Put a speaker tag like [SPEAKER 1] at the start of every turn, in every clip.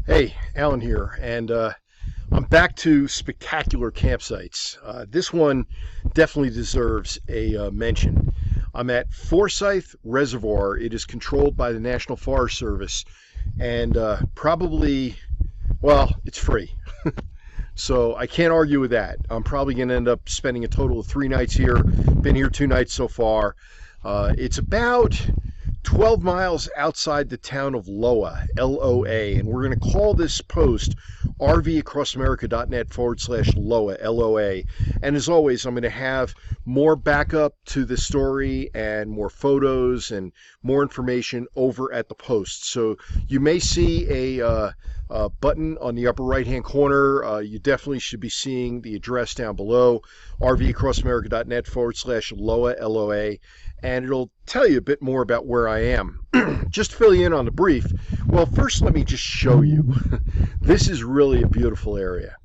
[SPEAKER 1] Hey, Alan here, and I'm back to spectacular campsites. This one definitely deserves a mention. I'm at Forsyth Reservoir. It is controlled by the National Forest Service, and it's free. So I can't argue with that. I'm probably going to end up spending a total of 3 nights here. Been here 2 nights so far. It's about 12 miles outside the town of Loa, L-O-A, and we're going to call this post rvacrossamerica.net/Loa, L-O-A. And as always, I'm going to have more backup to the story and more photos and more information over at the post. So you may see a button on the upper right-hand corner. You definitely should be seeing the address down below, rvacrossamerica.net/Loa, L-O-A. And it'll tell you a bit more about where I am. Just to fill you in on the brief, well, first let me just show you. This is really a beautiful area.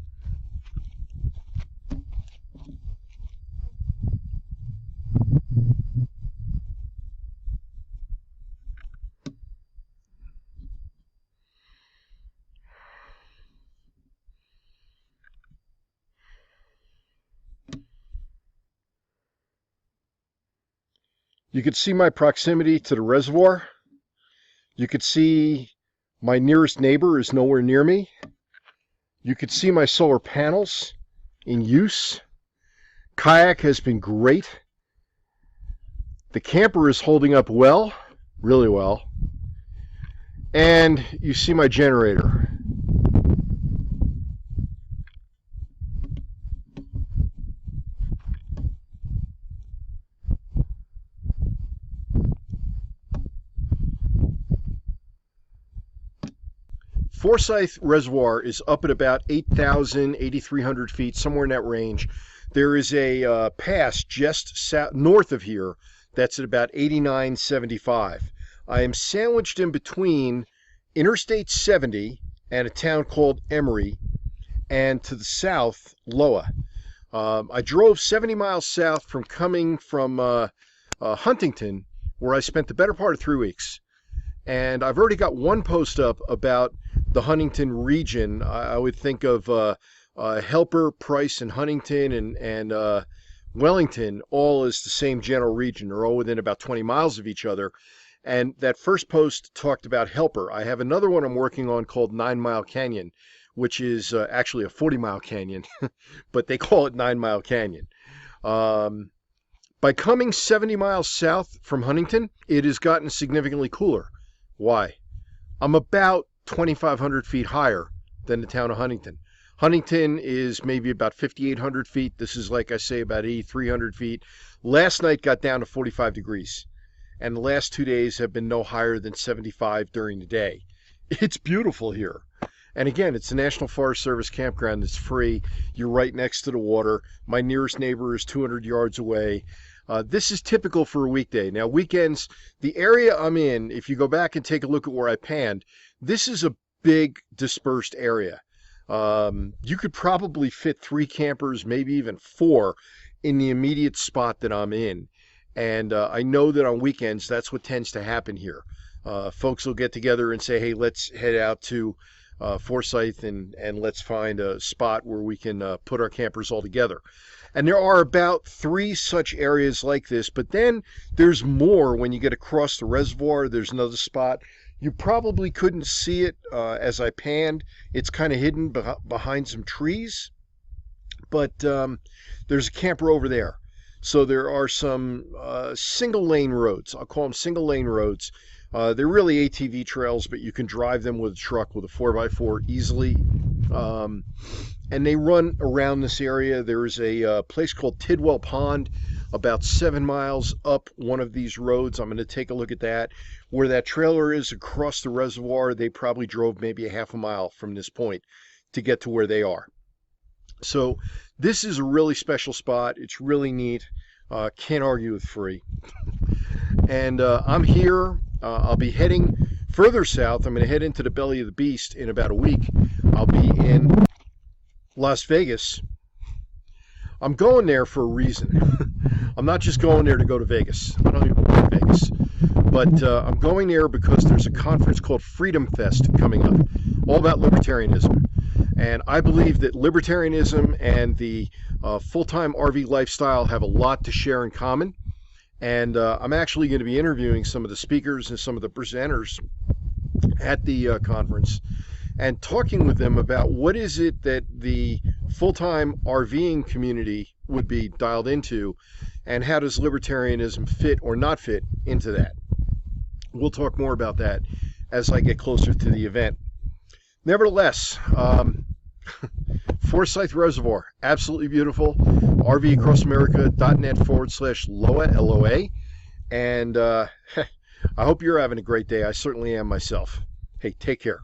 [SPEAKER 1] You can see my proximity to the reservoir. You could see my nearest neighbor is nowhere near me. You could see my solar panels in use. Kayak has been great. The camper is holding up well, really well. And you see my generator. Forsyth Reservoir is up at about 8,000, 8,300 feet, somewhere in that range. There is a pass just north of here that's at about 8,975. I am sandwiched in between Interstate 70 and a town called Emory, and to the south, Loa. I drove 70 miles south from coming from Huntington, where I spent the better part of 3 weeks. And I've already got one post up about the Huntington region. I would think of Helper, Price, and Huntington and Wellington all as the same general region. They're all within about 20 miles of each other. And that first post talked about Helper. I have another one I'm working on called 9 Mile Canyon, which is actually a 40-mile canyon, but they call it 9 Mile Canyon. By coming 70 miles south from Huntington, it has gotten significantly cooler. Why? I'm about 2,500 feet higher than the town of Huntington. Huntington is maybe about 5,800 feet. This is, like I say, about 8,300 feet. Last night got down to 45 degrees, and the last 2 days have been no higher than 75 during the day. It's beautiful here. And again, it's a National Forest Service campground that's free. You're right next to the water. My nearest neighbor is 200 yards away. This is typical for a weekday. Now, weekends, the area I'm in, if you go back and take a look at where I panned, this is a big dispersed area. You could probably fit 3 campers, maybe even 4, in the immediate spot that I'm in. And I know that on weekends, that's what tends to happen here. Folks will get together and say, hey, let's head out to Forsyth and let's find a spot where we can put our campers all together. And there are about 3 such areas like this, but then there's more when you get across the reservoir. There's another spot. You probably couldn't see it as I panned. It's kind of hidden behind some trees, but there's a camper over there. So there are some single lane roads. I'll call them single lane roads. They're really ATV trails, but you can drive them with a truck with a 4x4 easily. And they run around this area. There's a place called Tidwell Pond about 7 miles up one of these roads. I'm going to take a look at that. Where that trailer is across the reservoir, they probably drove maybe a half a mile from this point to get to where they are. So this is a really special spot. It's really neat. Can't argue with free. And I'm here. I'll be heading further south. I'm going to head into the belly of the beast in about a week. I'll be in Las Vegas. I'm going there for a reason. I'm not just going there to go to Vegas. I don't even go to Vegas. But I'm going there because there's a conference called Freedom Fest coming up. all about libertarianism. And I believe that libertarianism and the full-time RV lifestyle have a lot to share in common. And I'm actually going to be interviewing some of the speakers and some of the presenters at the conference and talking with them about what is it that the full-time RVing community would be dialed into, and how does libertarianism fit or not fit into that. We'll talk more about that as I get closer to the event. Nevertheless, Forsyth Reservoir, absolutely beautiful. RVAcrossAmerica.net/Loa, L-O-A. And I hope you're having a great day. I certainly am myself. Hey, take care.